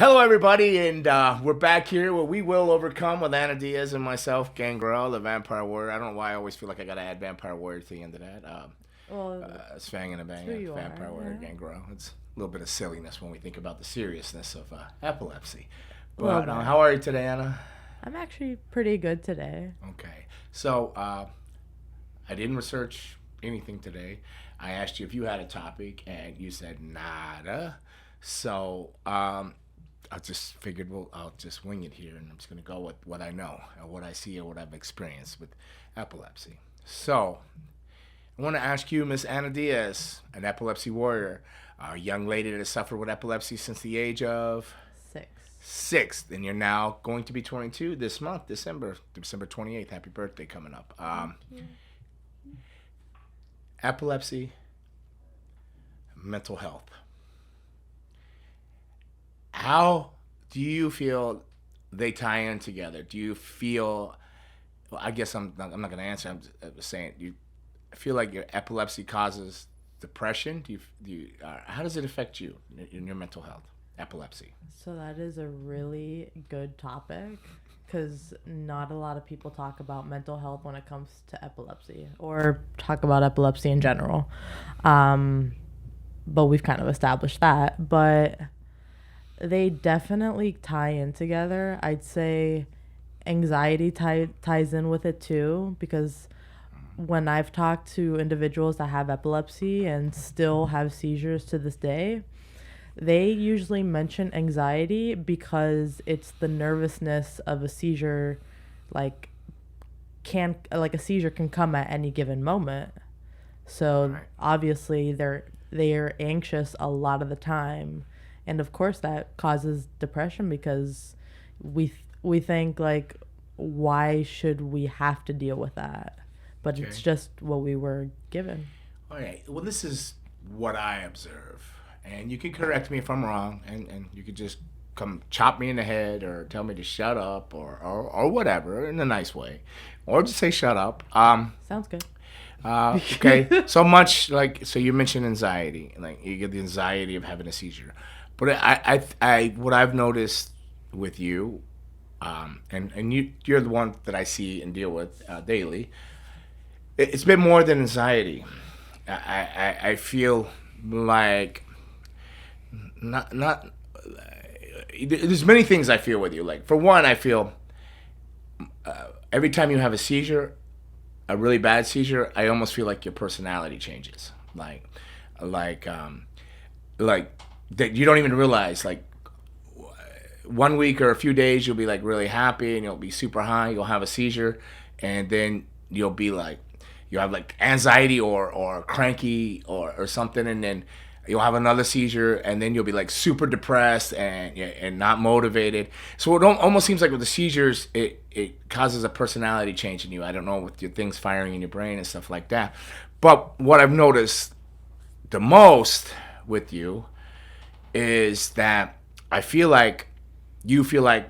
Hello, everybody, and we're back here where we will overcome with Anna Diaz and myself, Gangrel, the Vampire Warrior. I don't know why I always feel like I gotta add Vampire Warrior to the end of that. Well, Svang and a it's who bang, you Vampire are. Warrior, Yeah. Gangrel. It's a little bit of silliness when we think about the seriousness of epilepsy. A little But bit. how are you today, Anna? I'm actually pretty good today. Okay, so I didn't research anything today. I asked you if you had a topic, and you said nada. So I just figured, well, I'll just wing it here, and I'm just going to go with what I know, or what I see, or what I've experienced with epilepsy. So, I want to ask you, Miss Anna Diaz, an epilepsy warrior, a young lady that has suffered with epilepsy since the age of 6. 6, and you're now going to be 22 this month, December 28th. Happy birthday coming up. Epilepsy, mental health. How do you feel they tie in together? Do you feel? Well, I guess I'm not going to answer. I'm just saying. Do you feel like your epilepsy causes depression? How does it affect you in your mental health? Epilepsy. So that is a really good topic because not a lot of people talk about mental health when it comes to epilepsy or talk about epilepsy in general. But we've kind of established that. But they definitely tie in together. I'd say anxiety ties in with it too because when I've talked to individuals that have epilepsy and still have seizures to this day, they usually mention anxiety because it's the nervousness of a seizure, like a seizure can come at any given moment. So Right. obviously they are anxious a lot of the time, and of course that causes depression because we think like, why should we have to deal with that? But Okay. it's just what we were given. All right. Well, this is what I observe, and you can correct me if I'm wrong, and you could just come chop me in the head or tell me to shut up or whatever in a nice way, or just say shut up. Sounds good. Okay. So you mentioned anxiety, like you get the anxiety of having a seizure, but what I've noticed with you, and you're the one that I see and deal with daily. It's been more than anxiety. I feel like not. There's many things I feel with you. Like for one, I feel every time you have a seizure, a really bad seizure, I almost feel like your personality changes. Like, like that you don't even realize. Like 1 week or a few days, you'll be like really happy and you'll be super high. You'll have a seizure, and then you'll be like, you have like anxiety or cranky or something, and then you'll have another seizure, and then you'll be like super depressed and not motivated. So it almost seems like with the seizures, it causes a personality change in you. I don't know, with your things firing in your brain and stuff like that. But what I've noticed the most with you is that I feel like you feel like,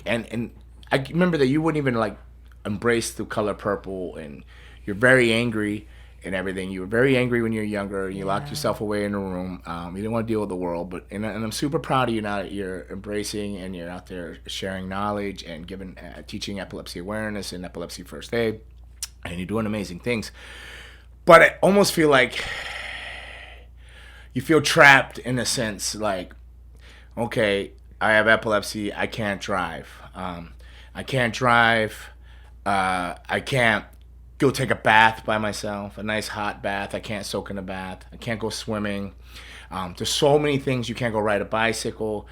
and I remember that you wouldn't even like embrace the color purple, and you're very angry and everything. You were very angry when you were younger. You locked Yeah. yourself away in a room. You didn't want to deal with the world, but and I'm super proud of you now that you're embracing and you're out there sharing knowledge and giving teaching epilepsy awareness and epilepsy first aid, and you're doing amazing things. But I almost feel like you feel trapped in a sense, like, okay, I have epilepsy. I can't drive. I can't drive. I can't go take a bath by myself, a nice hot bath. I can't soak in a bath. I can't go swimming. There's so many things. You can't go ride a bicycle.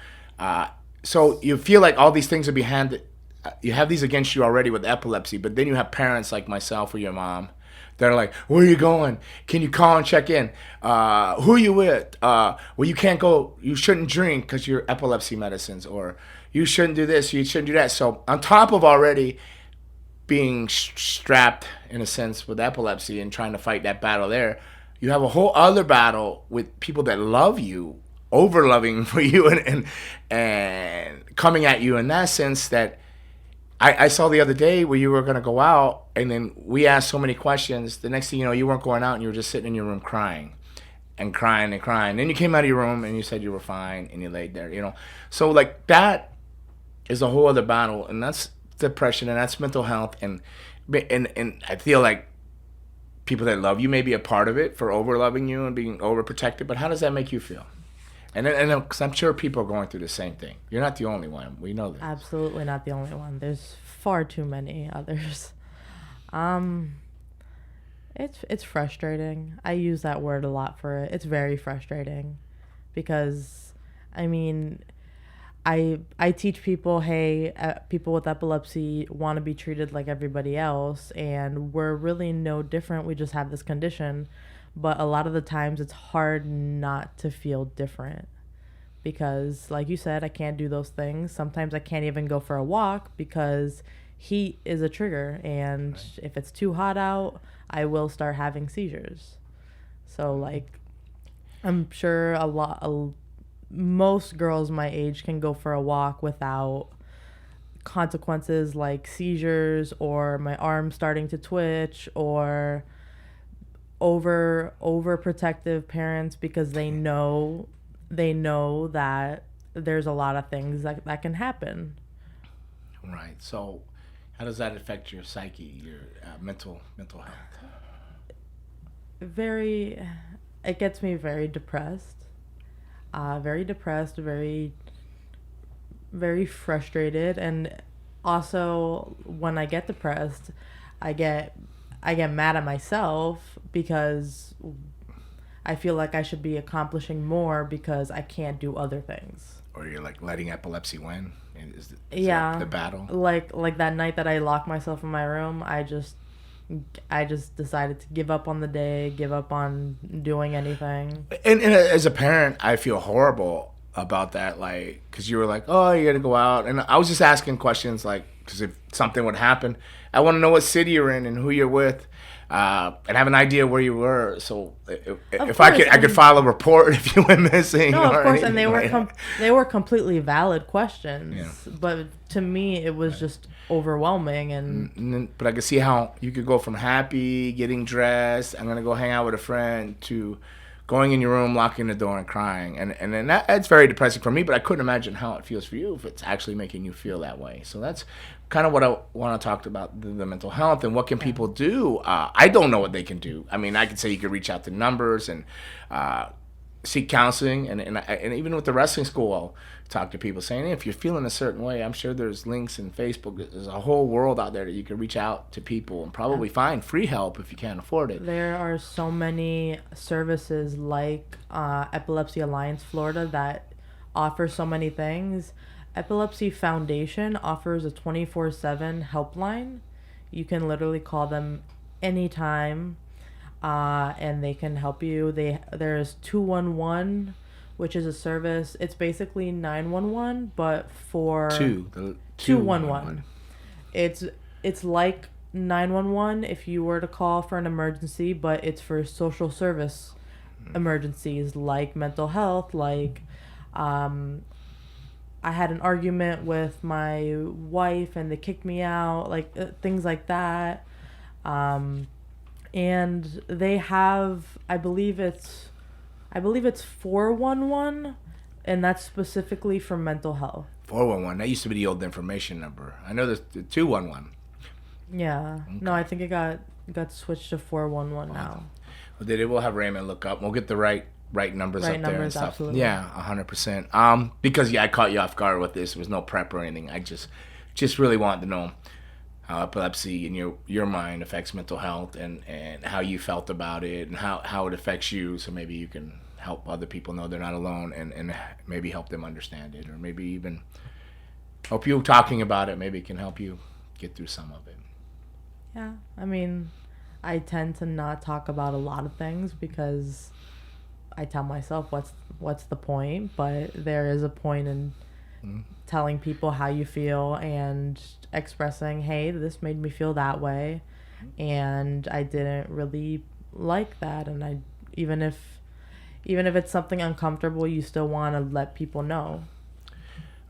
So you feel like all these things are behind. You have these against you already with epilepsy, but then you have parents like myself or your mom that are like, "Where are you going? Can you call and check in? Who are you with? Well, you can't go. You shouldn't drink because you're epilepsy medicines, or you shouldn't do this. You shouldn't do that." So on top of already being strapped in a sense with epilepsy and trying to fight that battle there, you have a whole other battle with people that love you, over loving for you, and coming at you in that sense that I saw the other day where you were going to go out, and then we asked so many questions. The next thing you know, you weren't going out and you were just sitting in your room crying. and crying and crying. Then you came out of your room and you said you were fine and you laid there, you know. So like that is a whole other battle, and that's depression and that's mental health, and I feel like people that love you may be a part of it for over loving you and being overprotected. But how does that make you feel? And because I'm sure people are going through the same thing. You're not the only one. We know this. Absolutely not the only one. There's far too many others. It's frustrating. I use that word a lot for it. It's very frustrating because, I mean, I teach people, hey, people with epilepsy want to be treated like everybody else, and we're really no different. We just have this condition. But a lot of the times it's hard not to feel different because, like you said, I can't do those things. Sometimes I can't even go for a walk because heat is a trigger. And if it's too hot out, I will start having seizures. So, like, I'm sure most girls my age can go for a walk without consequences like seizures or my arm starting to twitch or overprotective parents because they know that there's a lot of things that can happen. Right. So how does that affect your psyche, your mental health? It gets me very depressed, very, very frustrated. And also when I get depressed, I get mad at myself because I feel like I should be accomplishing more because I can't do other things. Or you're like letting epilepsy win? Is Yeah. that the battle? Like that night that I locked myself in my room, I just decided to give up on the day, give up on doing anything. And as a parent, I feel horrible about that, like, because you were like, oh, you got to go out. And I was just asking questions, like, because if something would happen, I want to know what city you're in and who you're with, and have an idea where you were. So if I could file a report if you went missing. No, of course, and they were completely valid questions. Yeah. But to me, it was just overwhelming. But I could see how you could go from happy, getting dressed, I'm gonna go hang out with a friend, to going in your room, locking the door, and crying. And then that's very depressing for me, but I couldn't imagine how it feels for you if it's actually making you feel that way. So that's kind of what I want to talk about, the mental health and what can people do. I don't know what they can do. I mean, I could say you could reach out to numbers and seek counseling. And even with the wrestling school, I'll talk to people saying, hey, if you're feeling a certain way, I'm sure there's links in Facebook. There's a whole world out there that you can reach out to people and probably find free help if you can't afford it. There are so many services like Epilepsy Alliance Florida that offer so many things. Epilepsy Foundation offers a 24/7 helpline. You can literally call them anytime, and they can help you. There's 211, which is a service. It's basically 911, but for 211. It's like 911 if you were to call for an emergency, but it's for social service emergencies like mental health, like I had an argument with my wife and they kicked me out, like things like that. And they have, I believe it's 411, and that's specifically for mental health. 411, that used to be the old information number. I know there's the 211. Yeah. Okay. No, I think it got switched to 411 now. Well, they will have Raymond look up. We'll get the right numbers up there and stuff. Absolutely. Yeah, 100%. Because I caught you off guard with this. There was no prep or anything. I just really wanted to know how epilepsy in your mind affects mental health and how you felt about it and how it affects you, so maybe you can help other people know they're not alone and maybe help them understand it, or maybe even help you talking about it. Maybe it can help you get through some of it. Yeah, I mean, I tend to not talk about a lot of things because I tell myself what's the point, but there is a point in telling people how you feel and expressing, hey, this made me feel that way, and I didn't really like that, and even if it's something uncomfortable, you still want to let people know.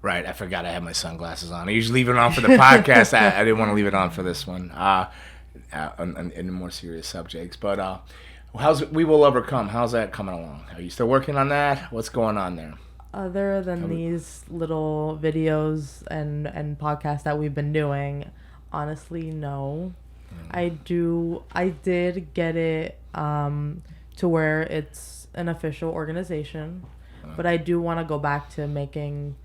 Right, I forgot I had my sunglasses on. I usually leave it on for the podcast. I didn't want to leave it on for this one, in more serious subjects. But How's We Will Overcome? How's that coming along? Are you still working on that? What's going on there? Other than these little videos and podcasts that we've been doing, honestly, no. I did get it to where it's an official organization, but I do want to go back to making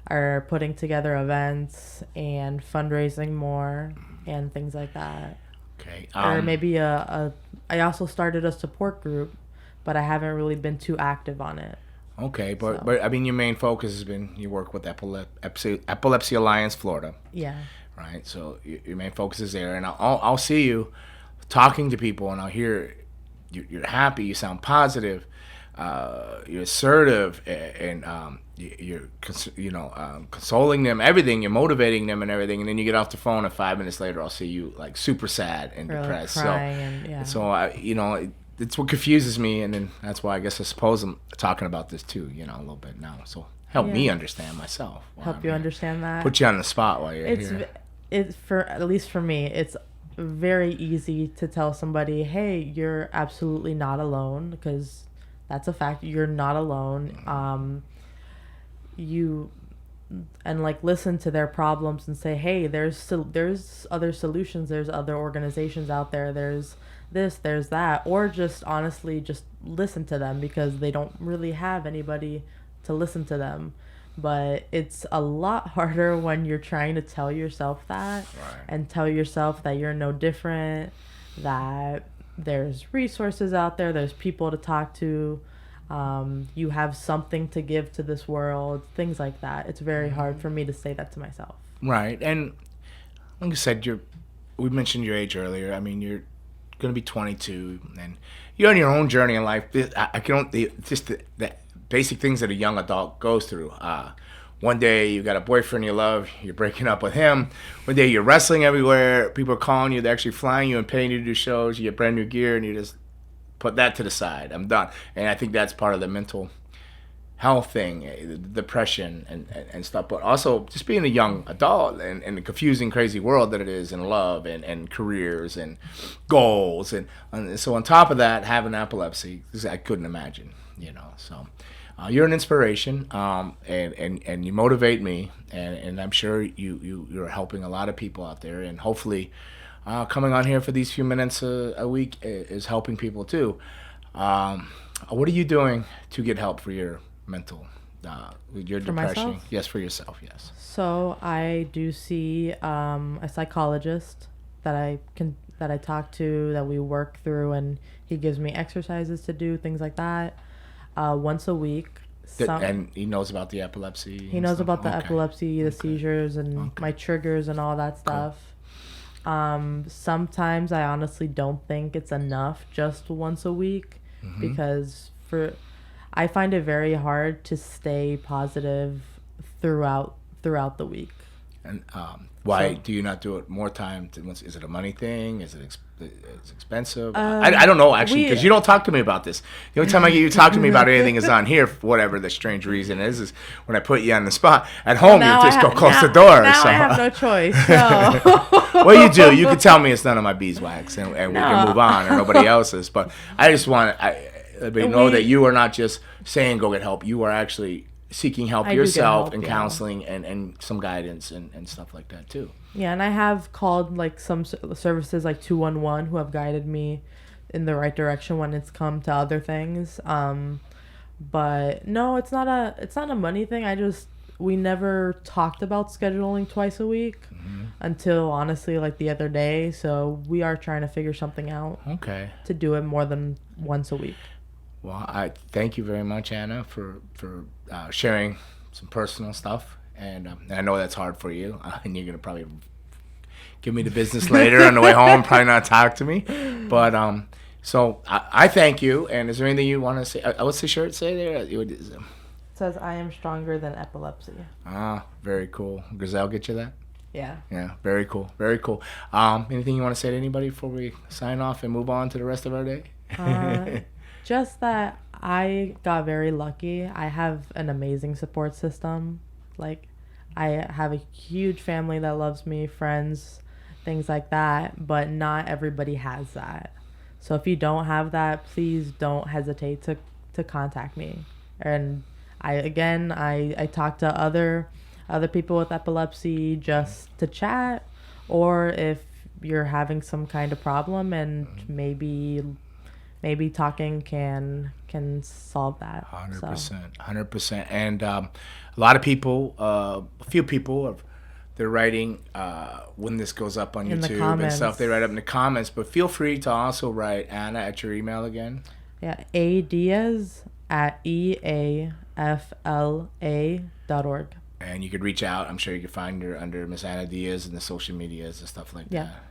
or putting together events and fundraising more and things like that. Okay. Or maybe I also started a support group, but I haven't really been too active on it. Okay, but So. but I mean, your main focus has been you work with Epilepsy Alliance Florida, Yeah. right? So your main focus is there, and I'll see you talking to people, and I'll hear you're happy, you sound positive, you're assertive, and you're consoling them, everything. You're motivating them and everything, and then you get off the phone, and 5 minutes later, I'll see you like super sad and Or like depressed. crying and yeah. So it's what confuses me, and then that's why I suppose I'm talking about this too, a little bit now. So help me understand myself. while Help I'm you here. understand that. Put you on the spot while you're here. It's for at least for me, it's very easy to tell somebody, "Hey, you're absolutely not alone," because that's a fact. You're not alone. You and like listen to their problems and say, "Hey, there's other solutions. There's other organizations out there. There's this, there's that," or just honestly just listen to them because they don't really have anybody to listen to them. But it's a lot harder when you're trying to tell yourself that and tell yourself that you're no different, that there's resources out there, there's people to talk to, you have something to give to this world, things like that. It's very hard for me to say that to myself. Right, and like I said, we mentioned your age earlier. I mean, you're going to be 22, and you're on your own journey in life. I can just the basic things that a young adult goes through. One day you got a boyfriend you love, you're breaking up with him. One day you're wrestling everywhere, people are calling you, they're actually flying you and paying you to do shows, you get brand new gear, and you just put that to the side. I'm done. And I think that's part of the mental health thing, the depression and stuff, but also just being a young adult and the confusing, crazy world that it is in love and careers and goals. And so on top of that, having epilepsy, I couldn't imagine, so. You're an inspiration, and you motivate me, and I'm sure you're helping a lot of people out there, and hopefully coming on here for these few minutes a week is helping people too. What are you doing to get help for your mental, your For depression? myself? Yes, for yourself, yes. So I do see a psychologist that I talk to, that we work through, and he gives me exercises to do, things like that. Once a week. And he knows about the epilepsy? He knows about the epilepsy, the seizures, and my triggers and all that stuff. Sometimes I honestly don't think it's enough just once a week, because I find it very hard to stay positive throughout the week. And why do you not do it more time? Is it a money thing? Is it it's expensive? I don't know, actually, because you don't talk to me about this. The only time I get you to talk to me about anything is on here, for whatever the strange reason is when I put you on the spot. At home, you just go close the door. Now so. I have no choice. So. Well, you do. You can tell me it's none of my beeswax, and we can move on, or nobody else's. But I just want to know that you are not just saying go get help. You are actually seeking help yourself and counseling and some guidance and stuff like that too. Yeah, and I have called like some services like 211 who have guided me in the right direction when it's come to other things. But no, it's not a money thing. We never talked about scheduling twice a week until honestly like the other day. So we are trying to figure something out. Okay. To do it more than once a week. Well, I thank you very much, Anna, for sharing some personal stuff, and I know that's hard for you, and you're gonna probably give me the business later on the way home. Probably not talk to me, but so I thank you. And is there anything you want to say? What's the shirt say there? It says, "I am stronger than epilepsy." Very cool. Gazelle get you that? Yeah. Yeah, very cool, very cool. Anything you want to say to anybody before we sign off and move on to the rest of our day? Just that I got very lucky. I have an amazing support system. Like, I have a huge family that loves me, friends, things like that, but not everybody has that. So if you don't have that, please don't hesitate to contact me. And I talk to other people with epilepsy just to chat, or if you're having some kind of problem, and maybe talking can solve that. 100%, 100%. And a lot of people, a few people, they're writing when this goes up on In the YouTube and stuff. comments. They write up in the comments, but feel free to also write Anna at your email again. Yeah, A Diaz at EAFLA.org. And you could reach out. I'm sure you could find her under Miss Anna Diaz and the social medias and stuff like Yeah. that.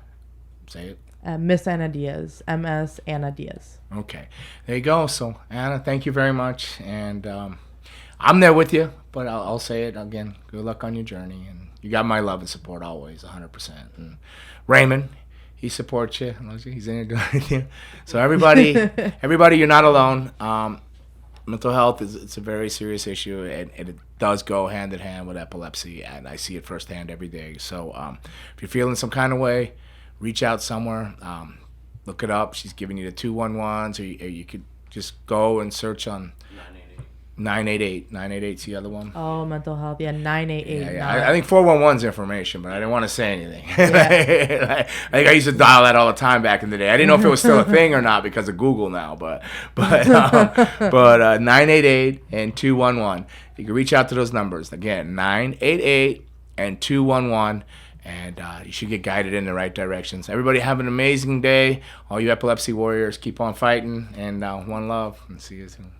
Say it. Miss Anna Diaz, MS Anna Diaz. Okay. There you go. So, Anna, thank you very much. And I'm there with you, but I'll say it again. Good luck on your journey. And you got my love and support always, 100%. And Raymond, he supports you. He's in here doing everything. So everybody, you're not alone. Mental health it's a very serious issue, and it does go hand in hand with epilepsy, and I see it firsthand every day. So if you're feeling some kind of way, reach out somewhere. Look it up. She's giving you the 211s, or you could just go and search on 988. 988's the other one. Oh, mental health. Yeah, 988. Yeah. I think 411's information, but I didn't want to say anything. I think I used to dial that all the time back in the day. I didn't know if it was still a thing or not because of Google now, but 988 and 211. You can reach out to those numbers. Again, 988 and 211. And you should get guided in the right directions. Everybody have an amazing day. All you epilepsy warriors, keep on fighting. And one love. And see you soon.